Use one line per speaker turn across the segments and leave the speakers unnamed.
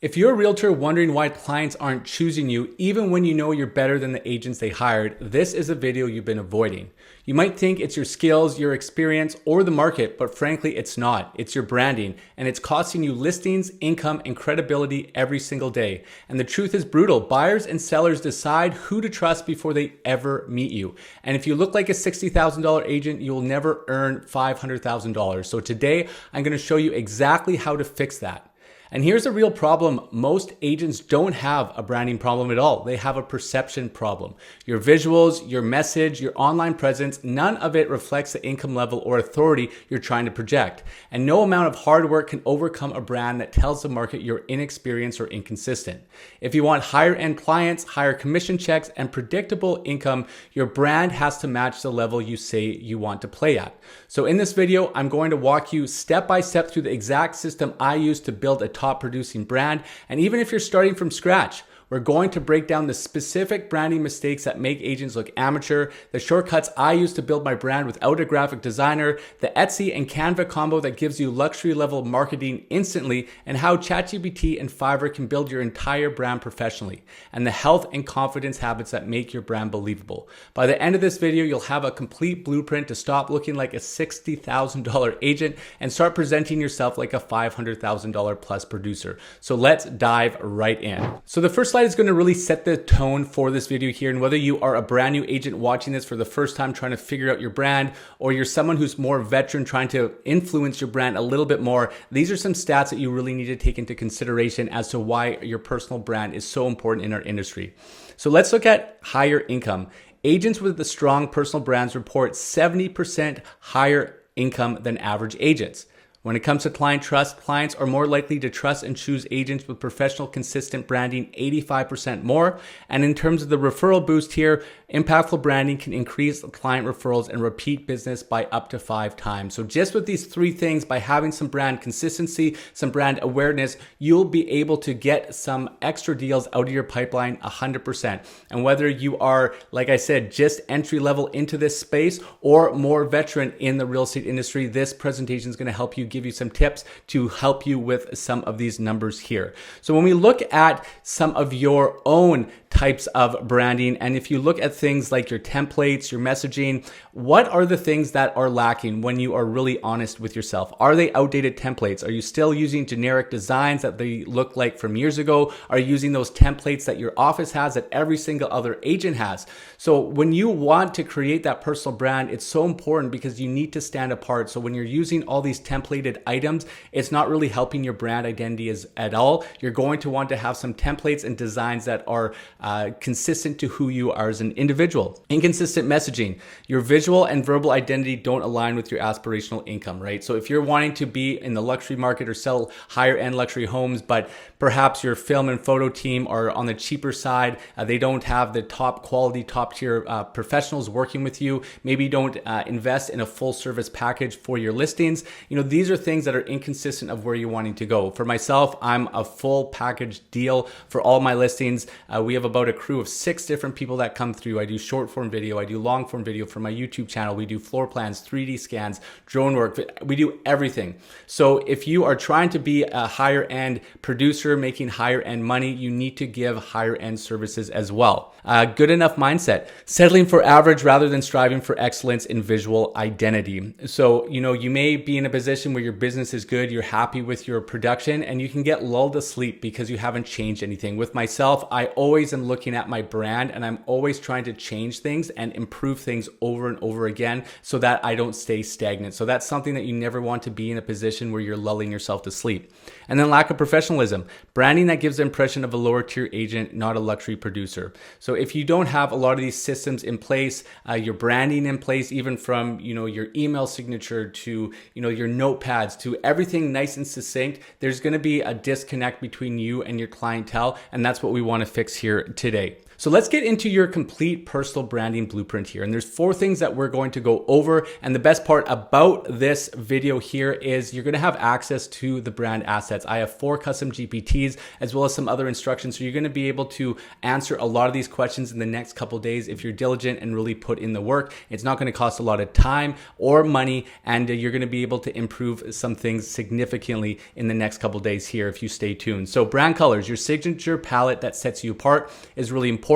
If you're a realtor wondering why clients aren't choosing you, even when you know you're better than the agents they hired, this is a video you've been avoiding. You might think it's your skills, your experience, or the market, but frankly, it's not. It's your branding, and it's costing you listings, income, and credibility every single day. And the truth is brutal. Buyers and sellers decide who to trust before they ever meet you. And if you look like a $60,000 agent, you'll never earn $500,000. So today, I'm going to show you exactly how to fix that. And here's a real problem. Most agents don't have a branding problem at all. They have a perception problem. Your visuals, your message, your online presence, none of it reflects the income level or authority you're trying to project. And no amount of hard work can overcome a brand that tells the market you're inexperienced or inconsistent. If you want higher end clients, higher commission checks, and predictable income, your brand has to match the level you say you want to play at. So in this video, I'm going to walk you step by step through the exact system I use to build a top producing brand. And even if you're starting from scratch, we're going to break down the specific branding mistakes that make agents look amateur, the shortcuts I use to build my brand without a graphic designer, the Etsy and Canva combo that gives you luxury level marketing instantly, and how ChatGPT and Fiverr can build your entire brand professionally, and the health and confidence habits that make your brand believable. By the end of this video, you'll have a complete blueprint to stop looking like a $60,000 agent and start presenting yourself like a $500,000 plus producer. So let's dive right in. So the first slide is going to really set the tone for this video here. And whether you are a brand new agent watching this for the first time trying to figure out your brand, or you're someone who's more veteran trying to influence your brand a little bit more, these are some stats that you really need to take into consideration as to why your personal brand is so important in our industry. So let's look at higher income. Agents with the strong personal brands report 70% higher income than average agents. When it comes to client trust, clients are more likely to trust and choose agents with professional, consistent branding 85% more. And in terms of the referral boost here, impactful branding can increase client referrals and repeat business by up to 5 times. So just with these 3 things, by having some brand consistency, some brand awareness, you'll be able to get some extra deals out of your pipeline 100%. And whether you are, like I said, just entry level into this space or more veteran in the real estate industry, this presentation is going to help you, give you some tips to help you with some of these numbers here. So when we look at some of your own types of branding, and if you look at things like your templates, your messaging, what are the things that are lacking when you are really honest with yourself? Are they outdated templates? Are you still using generic designs that they look like from years ago? Are you using those templates that your office has, that every single other agent has? So when you want to create that personal brand, it's so important because you need to stand apart. So when you're using all these templated items, it's not really helping your brand identity at all. You're going to want to have some templates and designs that are consistent to who you are as an individual. Inconsistent messaging. Your visual and verbal identity don't align with your aspirational income, right? So if you're wanting to be in the luxury market or sell higher end luxury homes, but perhaps your film and photo team are on the cheaper side, they don't have the top quality, top tier professionals working with you, maybe don't invest in a full service package for your listings. These are things that are inconsistent of where you're wanting to go. For myself, I'm a full package deal for all my listings. We have about a crew of 6 different people that come through. I do short form video, I do long form video for my YouTube channel. We do floor plans, 3D scans, drone work. We do everything. So if you are trying to be a higher end producer making higher end money, you need to give higher end services as well. Good enough mindset, settling for average rather than striving for excellence in visual identity. So, you may be in a position where your business is good, you're happy with your production, and you can get lulled to sleep because you haven't changed anything. With myself, I always am looking at my brand and I'm always trying to change things and improve things over and over again so that I don't stay stagnant. So that's something that you never want to be in a position where you're lulling yourself to sleep. And then lack of professionalism, branding that gives the impression of a lower tier agent, not a luxury producer. So if you don't have a lot of these systems in place, your branding in place, even from your email signature to your notepads to everything nice and succinct, there's going to be a disconnect between you and your clientele, and that's what we want to fix here today. So let's get into your complete personal branding blueprint here. And there's 4 things that we're going to go over. And the best part about this video here is you're going to have access to the brand assets. I have 4 custom GPTs as well as some other instructions. So you're going to be able to answer a lot of these questions in the next couple days if you're diligent and really put in the work. It's not going to cost a lot of time or money, and you're going to be able to improve some things significantly in the next couple days here if you stay tuned. So brand colors, your signature palette that sets you apart, is really important.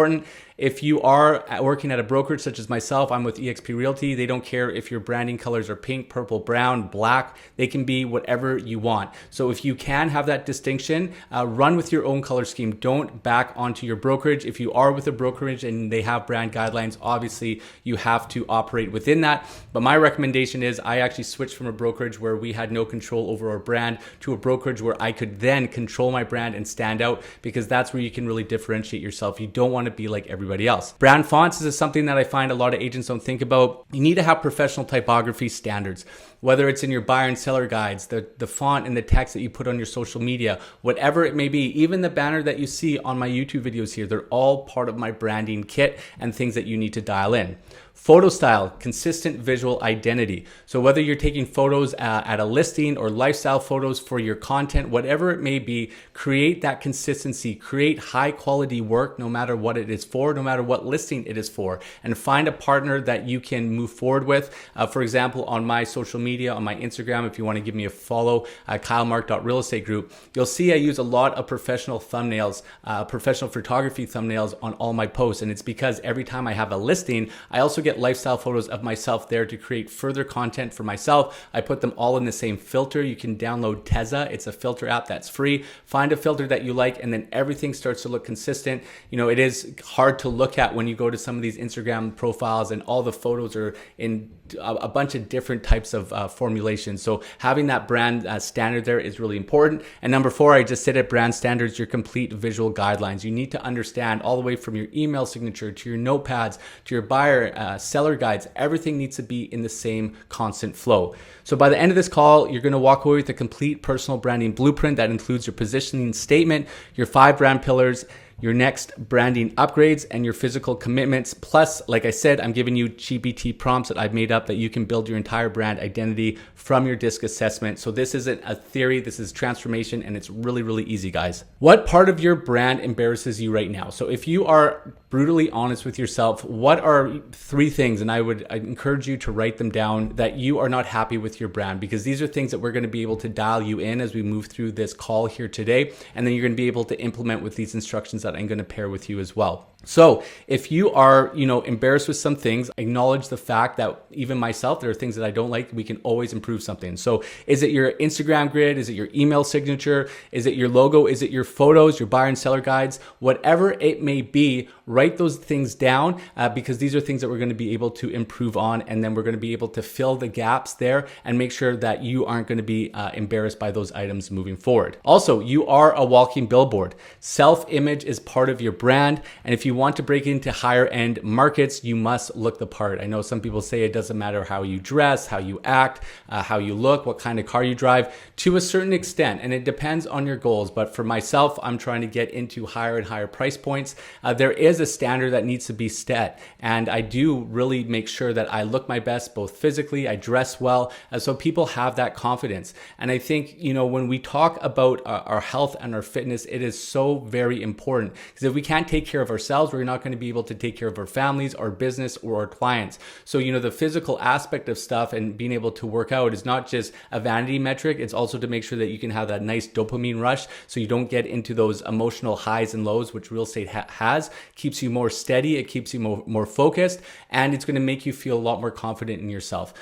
If you are working at a brokerage such as myself, I'm with eXp Realty. They don't care if your branding colors are pink, purple, brown, black. They can be whatever you want. So if you can have that distinction, run with your own color scheme. Don't back onto your brokerage. If you are with a brokerage and they have brand guidelines, obviously you have to operate within that. But my recommendation is I actually switched from a brokerage where we had no control over our brand to a brokerage where I could then control my brand and stand out, because that's where you can really differentiate yourself. You don't want to be like everybody else. Brand fonts is something that I find a lot of agents don't think about. You need to have professional typography standards, whether it's in your buyer and seller guides, the font and the text that you put on your social media, whatever it may be. Even the banner that you see on my YouTube videos here, they're all part of my branding kit and things that you need to dial in. Photo style, consistent visual identity. So whether you're taking photos at a listing or lifestyle photos for your content, whatever it may be, create that consistency, create high quality work no matter what it is for, no matter what listing it is for, and find a partner that you can move forward with. For example, on my social media, on my Instagram, if you want to give me a follow, kylemark.realestate group, you'll see I use a lot of professional thumbnails, professional photography thumbnails on all my posts. And it's because every time I have a listing, I also get lifestyle photos of myself there to create further content for myself. I put them all in the same filter. You can download Teza. It's a filter app that's free. Find a filter that you like, and then everything starts to look consistent. You know, it is hard to look at when you go to some of these Instagram profiles and all the photos are in a bunch of different types of formulations. So having that brand standard there is really important. And number 4, I just said it, brand standards, your complete visual guidelines. You need to understand all the way from your email signature to your notepads to your buyer seller guides. Everything needs to be in the same constant flow. So by the end of this call, you're going to walk away with a complete personal branding blueprint that includes your positioning statement, your 5 brand pillars, your next branding upgrades, and your physical commitments. Plus, like I said, I'm giving you GPT prompts that I've made up that you can build your entire brand identity from your DISC assessment. So this isn't a theory, this is transformation, and it's really, really easy, guys. What part of your brand embarrasses you right now? So if you are brutally honest with yourself, what are 3 things, and I encourage you to write them down, that you are not happy with your brand? Because these are things that we're going to be able to dial you in as we move through this call here today, and then you're going to be able to implement with these instructions that I'm going to pair with you as well. So if you are, embarrassed with some things, acknowledge the fact that even myself, there are things that I don't like. We can always improve something. So is it your Instagram grid? Is it your email signature? Is it your logo? Is it your photos, your buyer and seller guides? Whatever it may be, write those things down because these are things that we're going to be able to improve on, and then we're going to be able to fill the gaps there and make sure that you aren't going to be embarrassed by those items moving forward. Also, you are a walking billboard. Self-image is part of your brand, and if you want to break into higher end markets, you must look the part. I know some people say it doesn't matter how you dress, how you act, how you look, what kind of car you drive, to a certain extent, and it depends on your goals. But for myself, I'm trying to get into higher and higher price points. There is a standard that needs to be set, and I do really make sure that I look my best both physically, I dress well, so people have that confidence. And I think, when we talk about our health and our fitness, it is so very important, because if we can't take care of ourselves, we're not going to be able to take care of our families, our business, or our clients. So, the physical aspect of stuff and being able to work out is not just a vanity metric. It's also to make sure that you can have that nice dopamine rush so you don't get into those emotional highs and lows, which real estate has. Keeps you more steady, it keeps you more focused, and it's going to make you feel a lot more confident in yourself.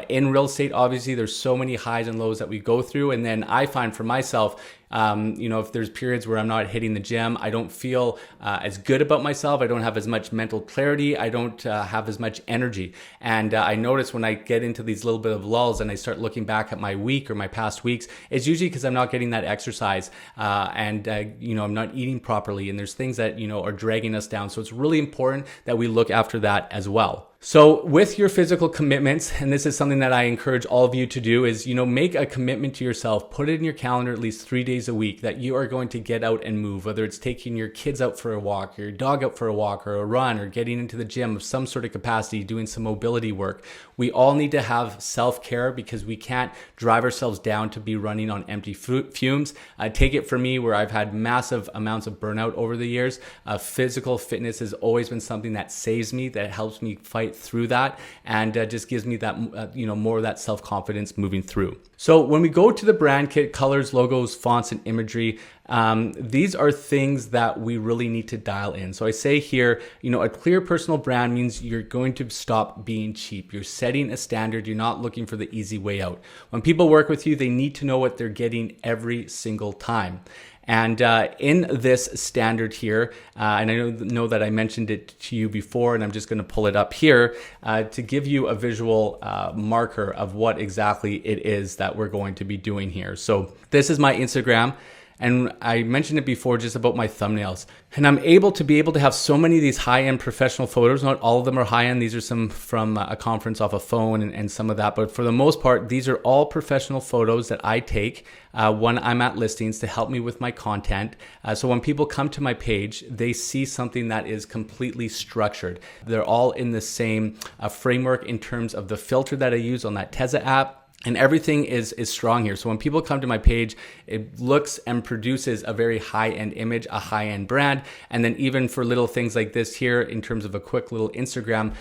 In real estate, obviously, there's so many highs and lows that we go through, and then I find for myself, if there's periods where I'm not hitting the gym, I don't feel as good about myself. I don't have as much mental clarity. I don't have as much energy. And I notice when I get into these little bit of lulls and I start looking back at my week or my past weeks, it's usually because I'm not getting that exercise and I'm not eating properly. And there's things that, are dragging us down. So it's really important that we look after that as well. So with your physical commitments, and this is something that I encourage all of you to do, is, make a commitment to yourself, put it in your calendar at least 3 days a week that you are going to get out and move, whether it's taking your kids out for a walk, your dog out for a walk or a run, or getting into the gym of some sort of capacity, doing some mobility work. We all need to have self-care because we can't drive ourselves down to be running on empty fumes. Take it from me, where I've had massive amounts of burnout over the years. Physical fitness has always been something that saves me, that helps me fight through that, and just gives me that more of that self-confidence moving through. So when we go to the brand kit, colors, logos, fonts, and imagery, these are things that we really need to dial in. So I say here, a clear personal brand means you're going to stop being cheap. You're setting a standard. You're not looking for the easy way out. When people work with you, they need to know what they're getting every single time. And in this standard here, and I know that I mentioned it to you before, and I'm just going to pull it up here to give you a visual marker of what exactly it is that we're going to be doing here. So this is my Instagram. And I mentioned it before just about my thumbnails. And I'm able to have so many of these high-end professional photos. Not all of them are high-end. These are some from a conference off a phone and some of that. But for the most part, these are all professional photos that I take when I'm at listings to help me with my content. So when people come to my page, they see something that is completely structured. They're all in the same framework in terms of the filter that I use on that Teza app. And everything is strong here. So when people come to my page, it looks and produces a very high-end image, a high-end brand. And then even for little things like this here, in terms of a quick little Instagram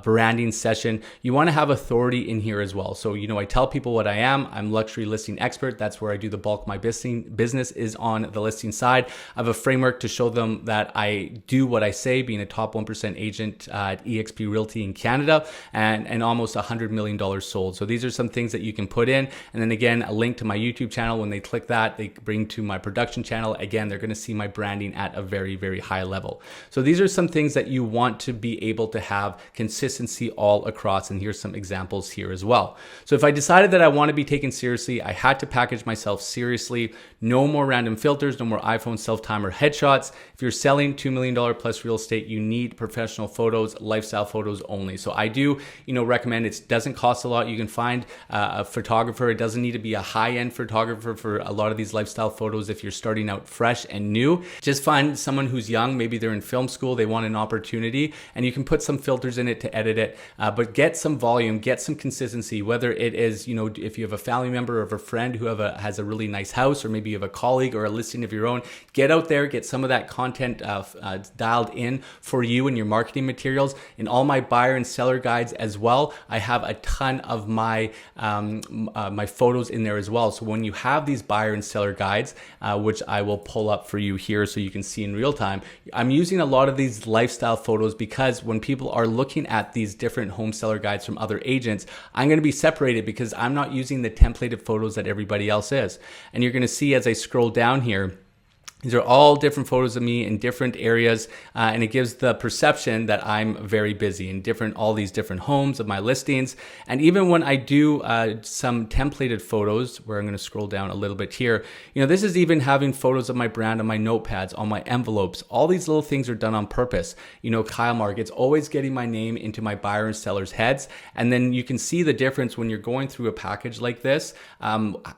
branding session, you want to have authority in here as well. So, I tell people what I am. I'm luxury listing expert. That's where I do the bulk of my business is on the listing side. I have a framework to show them that I do what I say, being a top 1% agent at eXp Realty in Canada and almost $100 million sold. So these are some things that you can put in. And then again, a link to my YouTube channel. When they click that, they bring to my production channel. Again, they're going to see my branding at a very, very high level. So these are some things that you want to be able to have consistency all across. And here's some examples here as well. So if I decided that I want to be taken seriously, I had to package myself seriously. No more random filters, no more iPhone self-timer headshots. If you're selling $2 million plus real estate, you need professional photos, lifestyle photos only. So I do, recommend, it doesn't cost a lot. You can find a photographer. It doesn't need to be a high-end photographer for a lot of these lifestyle photos. If you're starting out fresh and new, just find someone who's young. Maybe they're in film school, they want an opportunity, and you can put some filters in it to edit it, but get some volume, get some consistency, whether it is, if you have a family member or a friend who has a really nice house, or maybe you have a colleague or a listing of your own, get out there, get some of that content dialed in for you and your marketing materials. In all my buyer and seller guides as well, I have a ton of my my photos in there as well. So when you have these buyer and seller guides, which I will pull up for you here so you can see in real time, I'm using a lot of these lifestyle photos because when people are looking at these different home seller guides from other agents, I'm going to be separated because I'm not using the templated photos that everybody else is. And you're going to see as I scroll down here, these are all different photos of me in different areas, and it gives the perception that I'm very busy in all these different homes of my listings. And even when I do some templated photos, where I'm going to scroll down a little bit here, this is even having photos of my brand on my notepads, on my envelopes. All these little things are done on purpose. Kyle Mark, it's always getting my name into my buyer and sellers' heads. And then you can see the difference when you're going through a package like this.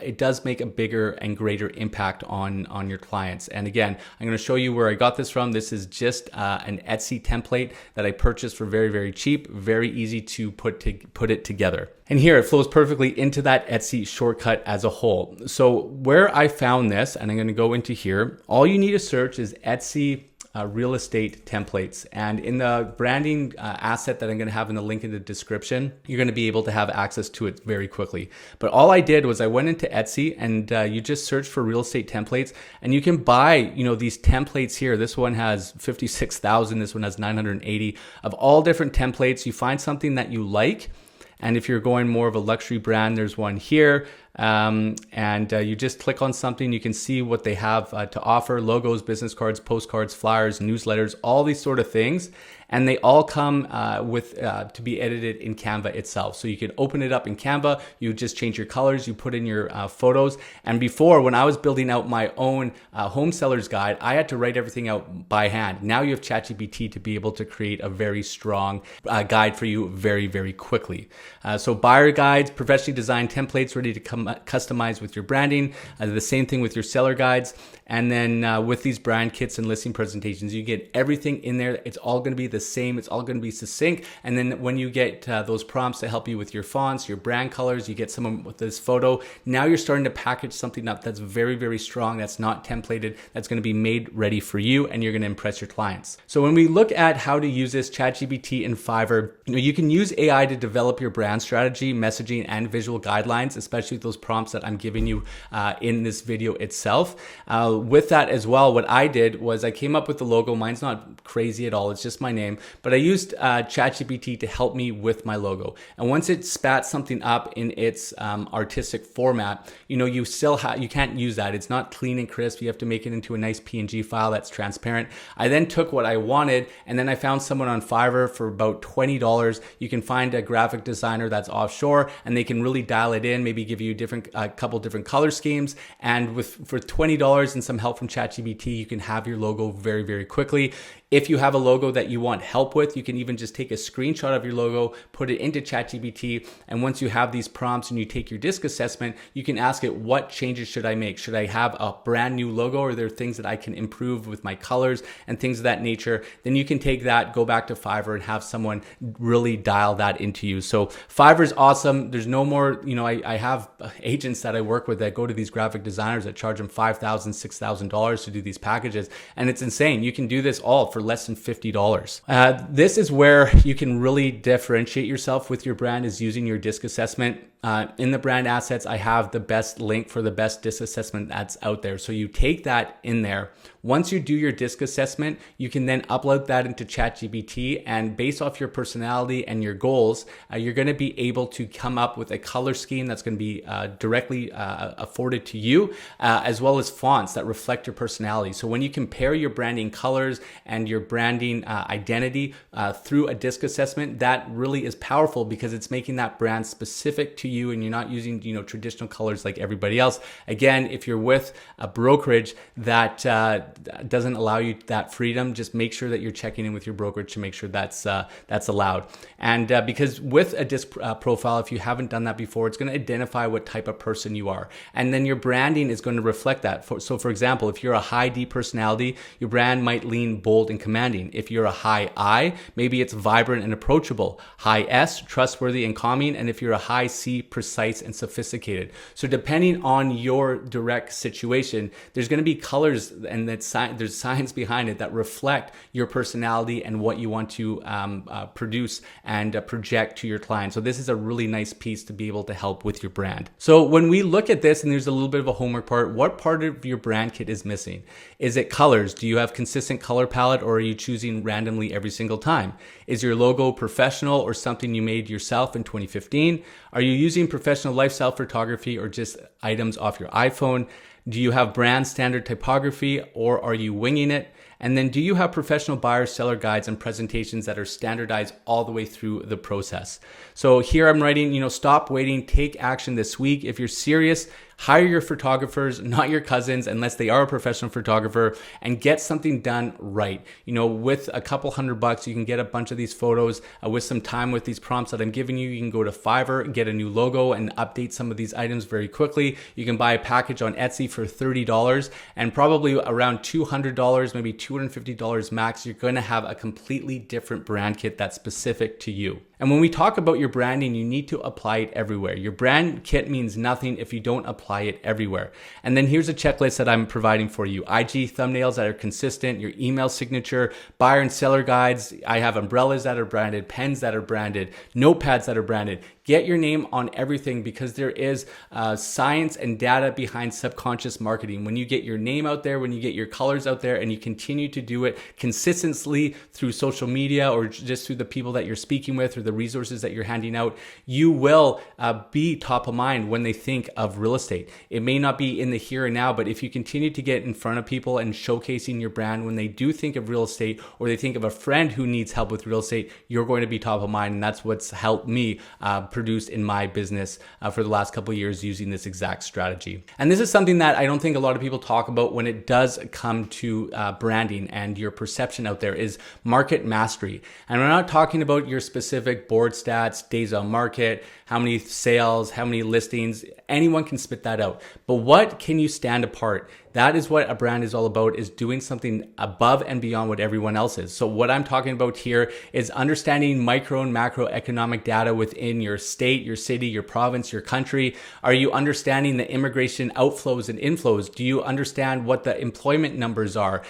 It does make a bigger and greater impact on your clients. And again, I'm going to show you where I got this from. This is just an Etsy template that I purchased for very, very cheap, very easy to put it together. And here it flows perfectly into that Etsy shortcut as a whole. So where I found this, and I'm going to go into here, all you need to search is Etsy real estate templates. And in the branding asset that I'm going to have in the link in the description, you're going to be able to have access to it very quickly. But all I did was I went into Etsy and you just search for real estate templates, and you can buy, these templates here. This one has 56,000. This one has 980 of all different templates. You find something that you like. And if you're going more of a luxury brand, there's one here. and you just click on something. You can see what they have to offer: logos, business cards, postcards, flyers, newsletters, all these sort of things. And they all come to be edited in Canva itself. So you can open it up in Canva, you just change your colors, you put in your photos. And before, when I was building out my own home seller's guide, I had to write everything out by hand. Now you have ChatGPT to be able to create a very strong guide for you very, very quickly. So buyer guides, professionally designed templates ready to customize with your branding. The same thing with your seller guides. And then with these brand kits and listing presentations, you get everything in there. It's all going to be the same. It's all going to be succinct. And then when you get those prompts to help you with your fonts, your brand colors, you get someone with this photo. Now you're starting to package something up that's very, very strong, that's not templated, that's going to be made ready for you, and you're going to impress your clients. So when we look at how to use this ChatGPT in Fiverr, you can use AI to develop your brand strategy, messaging, and visual guidelines, especially those prompts that I'm giving you in this video itself. With that as well, what I did was I came up with the logo. Mine's not crazy at all. It's just my name, but I used ChatGPT to help me with my logo. And once it spat something up in its artistic format, you can't use that. It's not clean and crisp. You have to make it into a nice PNG file that's transparent. I then took what I wanted, and then I found someone on Fiverr for about $20. You can find a graphic designer that's offshore, and they can really dial it in, maybe give you a couple different color schemes. And for $20 and some help from ChatGPT, you can have your logo very, very quickly. If you have a logo that you want help with, you can even just take a screenshot of your logo, put it into ChatGPT, and once you have these prompts and you take your disc assessment, you can ask it, what changes should I make? Should I have a brand new logo, or are there things that I can improve with my colors and things of that nature? Then you can take that, go back to Fiverr, and have someone really dial that into you. So Fiverr is awesome. There's no more, I have agents that I work with that go to these graphic designers that charge them $5,000, $6,000 to do these packages, and it's insane. You can do this all for less than $50. This is where you can really differentiate yourself with your brand, is using your disc assessment. In the brand assets, I have the best link for the best disc assessment that's out there. So you take that in there. Once you do your disc assessment, you can then upload that into ChatGPT, and based off your personality and your goals, you're going to be able to come up with a color scheme that's going to be directly afforded to you, as well as fonts that reflect your personality. So when you compare your branding colors and your branding identity through a disc assessment, that really is powerful because it's making that brand specific to you, and you're not using traditional colors like everybody else. Again, if you're with a brokerage that doesn't allow you that freedom, just make sure that you're checking in with your brokerage to make sure that's allowed. And because with a disc profile, if you haven't done that before, it's going to identify what type of person you are, and then your branding is going to reflect that. So for example, if you're a high D personality, your brand might lean bold and commanding. If you're a high I, maybe it's vibrant and approachable. High S, trustworthy and calming. And if you're a high C, precise and sophisticated. So depending on your direct situation, there's going to be colors and there's science behind it that reflect your personality and what you want to produce and project to your client. So this is a really nice piece to be able to help with your brand. So when we look at this, and there's a little bit of a homework part, what part of your brand kit is missing? Is it colors? Do you have consistent color palette, or are you choosing randomly every single time? Is your logo professional or something you made yourself in 2015? Are you using professional lifestyle photography or just items off your iPhone? Do you have brand standard typography, or are you winging it? And then do you have professional buyer seller guides and presentations that are standardized all the way through the process? So here I'm writing, stop waiting, take action this week. If you're serious, hire your photographers, not your cousins, unless they are a professional photographer, and get something done right. With a couple $100, you can get a bunch of these photos with some time with these prompts that I'm giving you. You can go to Fiverr, get a new logo, and update some of these items very quickly. You can buy a package on Etsy for $30, and probably around $200, maybe $250 max. You're going to have a completely different brand kit that's specific to you. And when we talk about your branding, you need to apply it everywhere. Your brand kit means nothing if you don't apply it everywhere. And then here's a checklist that I'm providing for you. IG thumbnails that are consistent, your email signature, buyer and seller guides. I have umbrellas that are branded, pens that are branded, notepads that are branded. Get your name on everything, because there is science and data behind subconscious marketing. When you get your name out there, when you get your colors out there, and you continue to do it consistently through social media or just through the people that you're speaking with or the resources that you're handing out, you will be top of mind when they think of real estate. It may not be in the here and now, but if you continue to get in front of people and showcasing your brand when they do think of real estate, or they think of a friend who needs help with real estate, you're going to be top of mind. And that's what's helped me produce in my business for the last couple of years using this exact strategy. And this is something that I don't think a lot of people talk about when it does come to branding and your perception out there, is market mastery. And we're not talking about your specific board stats, days on market, how many sales, how many listings. Anyone can spit that out. But what can you stand apart? That is what a brand is all about, is doing something above and beyond what everyone else is. So what I'm talking about here is understanding micro and macroeconomic data within your state, your city, your province, your country. Are you understanding the immigration outflows and inflows? Do you understand what the employment numbers are?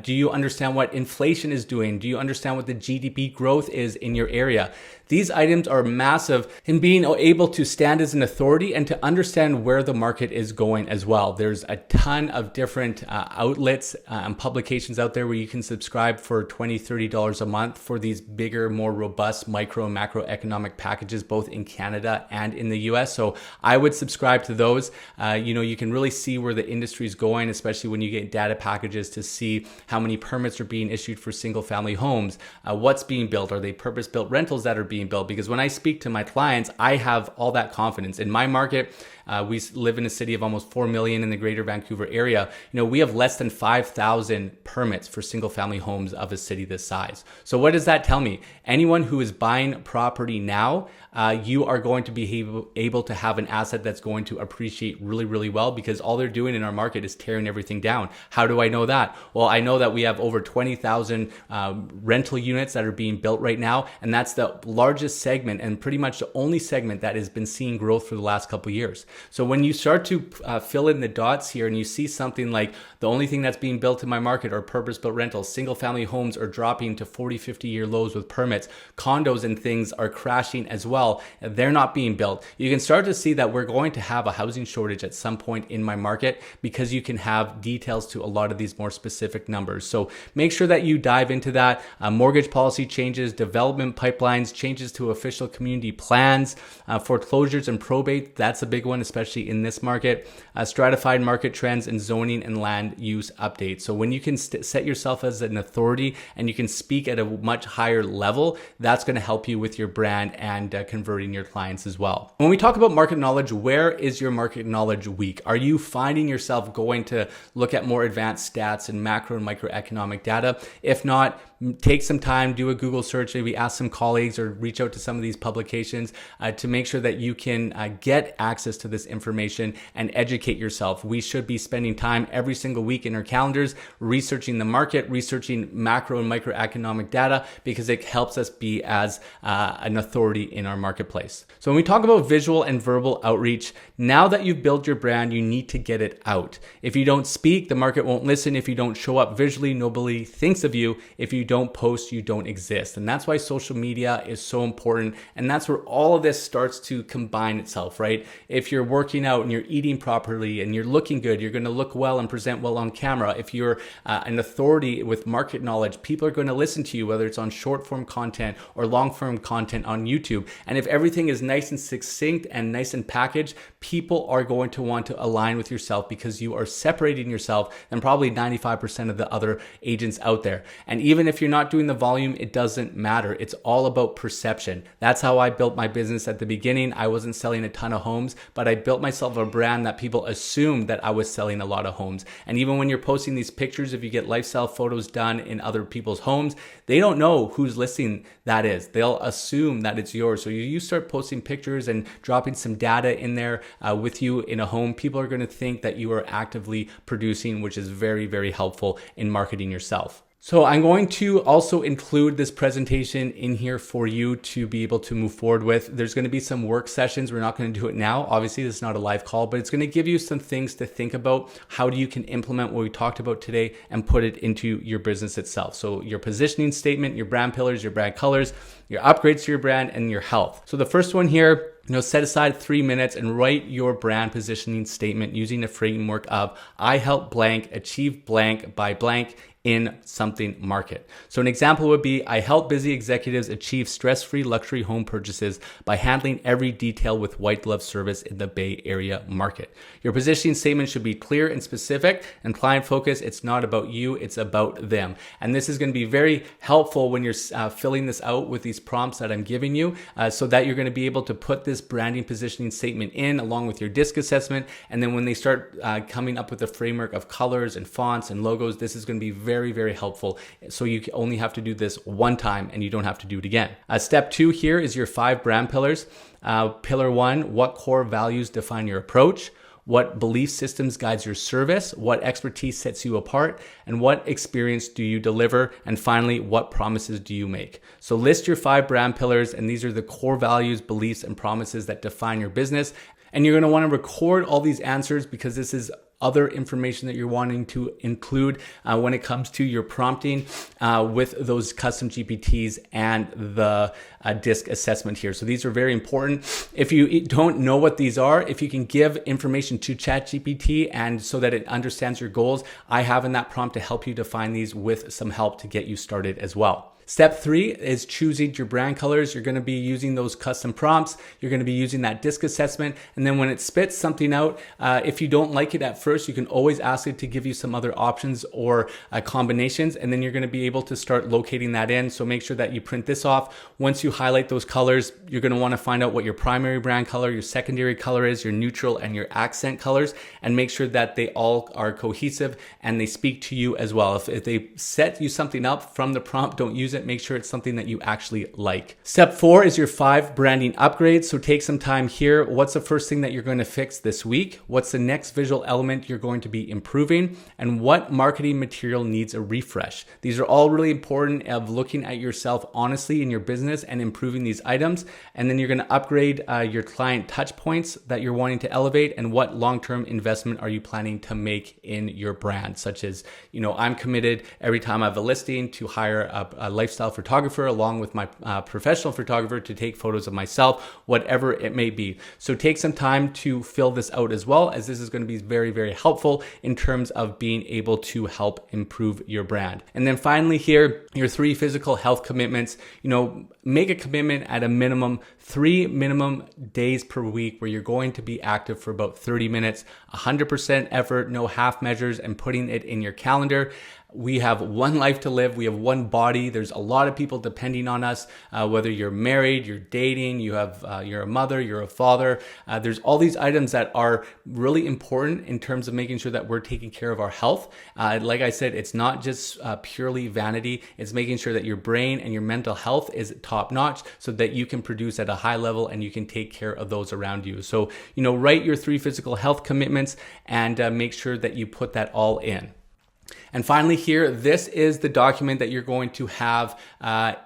Do you understand what inflation is doing? Do you understand what the GDP growth is in your area? These items are massive in being able to stand as an authority and to understand where the market is going as well. There's a ton of different outlets and publications out there where you can subscribe for $20, $30 a month for these bigger, more robust micro and macroeconomic packages, both in Canada and in the US. So I would subscribe to those. You can really see where the industry is going, especially when you get data packages to see how many permits are being issued for single family homes, what's being built, are they purpose-built rentals that are being built? Because when I speak to my clients, I have all that confidence. In my market, we live in a city of almost 4 million in the greater Vancouver area. We have less than 5,000 permits for single family homes of a city this size. So what does that tell me? Anyone who is buying property now, you are going to be able to have an asset that's going to appreciate really, really well, because all they're doing in our market is tearing everything down. How do I know that? Well, I know that we have over 20,000 rental units that are being built right now, and that's the largest segment and pretty much the only segment that has been seeing growth for the last couple of years. So when you start to fill in the dots here and you see something like the only thing that's being built in my market are purpose-built rentals, single family homes are dropping to 40, 50-year lows with permits, condos and things are crashing as well, they're not being built. You can start to see that we're going to have a housing shortage at some point in my market, because you can have details to a lot of these more specific numbers. So make sure that you dive into that. Mortgage policy changes, development pipelines, changes to official community plans, foreclosures and probate, that's a big one, especially in this market, stratified market trends, and zoning and land use updates. So when you can set yourself as an authority and you can speak at a much higher level, that's going to help you with your brand and converting your clients as well. When we talk about market knowledge, where is your market knowledge weak? Are you finding yourself going to look at more advanced stats and macro and microeconomic data? If not, take some time, do a Google search, maybe ask some colleagues or reach out to some of these publications to make sure that you can get access to this information and educate yourself. We should be spending time every single week in our calendars researching the market, researching macro and microeconomic data, because it helps us be as an authority in our marketplace. So when we talk about visual and verbal outreach, now that you've built your brand, you need to get it out. If you don't speak, the market won't listen. If you don't show up visually, nobody thinks of you. If you don't post, you don't exist. And that's why social media is so important. And that's where all of this starts to combine itself, right? If you're working out and you're eating properly and you're looking good, you're going to look well and present well on camera. If you're an authority with market knowledge, people are going to listen to you, whether it's on short form content or long form content on YouTube. And if everything is nice and succinct and nice and packaged, people are going to want to align with yourself, because you are separating yourself than probably 95% of the other agents out there. And even if you're not doing the volume, it doesn't matter. It's all about perception. That's how I built my business at the beginning. I wasn't selling a ton of homes, but I built myself a brand that people assumed that I was selling a lot of homes. And even when you're posting these pictures, if you get lifestyle photos done in other people's homes, they don't know whose listing that is. They'll assume that it's yours. So you start posting pictures and dropping some data in there with you in a home, people are going to think that you are actively producing, which is very, very helpful in marketing yourself. So I'm going to also include this presentation in here for you to be able to move forward with. There's going to be some work sessions. We're not going to do it now. Obviously, this is not a live call, but it's going to give you some things to think about. How do you can implement what we talked about today and put it into your business itself? So your positioning statement, your brand pillars, your brand colors, your upgrades to your brand, and your health. So the first one here Set aside 3 minutes and write your brand positioning statement using the framework of I help blank achieve blank by blank in something market. So an example would be, I help busy executives achieve stress-free luxury home purchases by handling every detail with white glove service in the Bay Area market. Your positioning statement should be clear and specific and client focused. It's not about you, it's about them. And this is going to be very helpful when you're filling this out with these prompts that I'm giving you, so that you're going to be able to put this branding positioning statement in along with your disc assessment. And then when they start coming up with a framework of colors and fonts and logos, this is going to be very, very helpful. So you only have to do this one time and you don't have to do it again. Step 2 here is your 5 brand pillars. Pillar 1, what core values define your approach? What belief systems guides your service? What expertise sets you apart? And what experience do you deliver? And finally, what promises do you make? So list your 5 brand pillars, and these are the core values, beliefs, and promises that define your business. And you're going to want to record all these answers because this is other information that you're wanting to include when it comes to your prompting with those custom GPTs and the disc assessment here. So these are very important. If you don't know what these are, if you can give information to ChatGPT and so that it understands your goals, I have in that prompt to help you define these with some help to get you started as well. Step 3 is choosing your brand colors. You're going to be using those custom prompts. You're going to be using that disc assessment. And then when it spits something out, if you don't like it at first, you can always ask it to give you some other options or combinations. And then you're going to be able to start locating that in. So make sure that you print this off. Once you highlight those colors, you're going to want to find out what your primary brand color, your secondary color is, your neutral and your accent colors, and make sure that they all are cohesive and they speak to you as well. If they set you something up from the prompt, don't use it. Make sure it's something that you actually like. Step 4 is your 5 branding upgrades. So take some time here. What's the first thing that you're going to fix this week? What's the next visual element you're going to be improving? And what marketing material needs a refresh? These are all really important of looking at yourself honestly in your business and improving these items. And then you're going to upgrade your client touch points that you're wanting to elevate, and what long-term investment are you planning to make in your brand, such as, I'm committed every time I have a listing to hire a lifestyle photographer along with my professional photographer to take photos of myself, whatever it may be. So take some time to fill this out as well, as this is going to be very, very helpful in terms of being able to help improve your brand. And then finally here, your 3 physical health commitments. Make a commitment at a minimum 3 minimum days per week where you're going to be active for about 30 minutes, 100% effort, no half measures, and putting it in your calendar. We have one life to live. We have one body. There's a lot of people depending on us, whether you're married, you're dating, you're a mother, you're a father. There's all these items that are really important in terms of making sure that we're taking care of our health. Like I said, it's not just purely vanity. It's making sure that your brain and your mental health is top notch so that you can produce at a high level and you can take care of those around you. So, write your 3 physical health commitments and make sure that you put that all in. And finally here, this is the document that you're going to have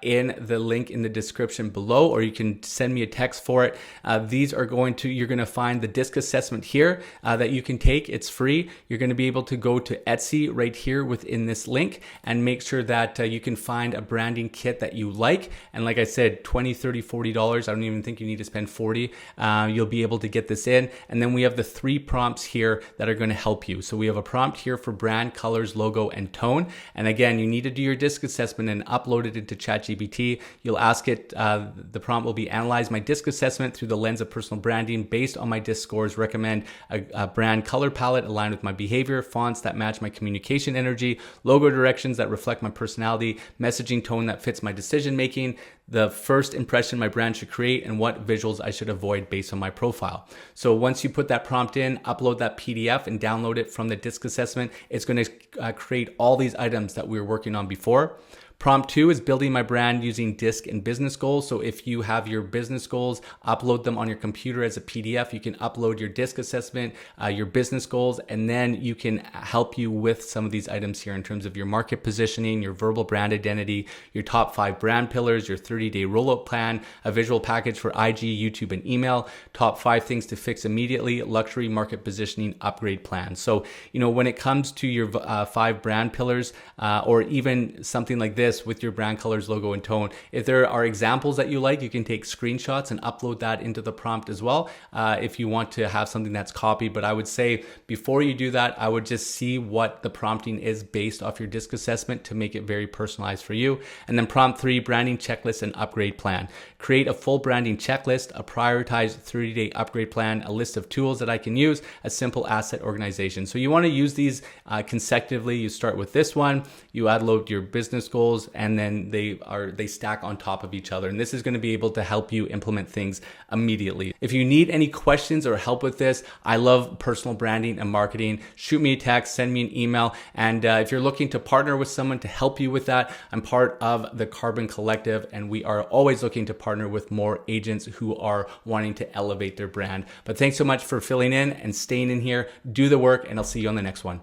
in the link in the description below, or you can send me a text for it. You're going to find the disc assessment here that you can take. It's free. You're going to be able to go to Etsy right here within this link and make sure that you can find a branding kit that you like. And like I said, $20, $30, $40. I don't even think you need to spend $40. You'll be able to get this in. And then we have the 3 prompts here that are going to help you. So we have a prompt here for brand, colors, logo, and tone. And again, you need to do your disc assessment and upload it into ChatGPT. You'll ask it, the prompt will be analyze my disc assessment through the lens of personal branding based on my disc scores, recommend a brand color palette aligned with my behavior, fonts that match my communication energy, logo directions that reflect my personality, messaging tone that fits my decision making, the first impression my brand should create, and what visuals I should avoid based on my profile. So once you put that prompt in, upload that PDF and download it from the disc assessment, it's going to create all these items that we were working on before. Prompt 2 is building my brand using disc and business goals. So if you have your business goals, upload them on your computer as a PDF. You can upload your disc assessment, your business goals, and then you can help you with some of these items here in terms of your market positioning, your verbal brand identity, your top 5 brand pillars, your 30-day rollout plan, a visual package for IG, YouTube, and email, top 5 things to fix immediately, luxury market positioning upgrade plan. So, when it comes to your 5 brand pillars, or even something like this, this with your brand colors, logo, and tone. If there are examples that you like, you can take screenshots and upload that into the prompt as well if you want to have something that's copied. But I would say before you do that, I would just see what the prompting is based off your disc assessment to make it very personalized for you. And then prompt 3, branding checklist and upgrade plan. Create a full branding checklist, a prioritized 30-day upgrade plan, a list of tools that I can use, a simple asset organization. So you want to use these consecutively. You start with this one, you add load your business goals, and then they stack on top of each other. And this is going to be able to help you implement things immediately. If you need any questions or help with this, I love personal branding and marketing. Shoot me a text, send me an email. And if you're looking to partner with someone to help you with that, I'm part of the Carbon Collective, and we are always looking to partner with more agents who are wanting to elevate their brand. But thanks so much for filling in and staying in here. Do the work, and I'll see you on the next one.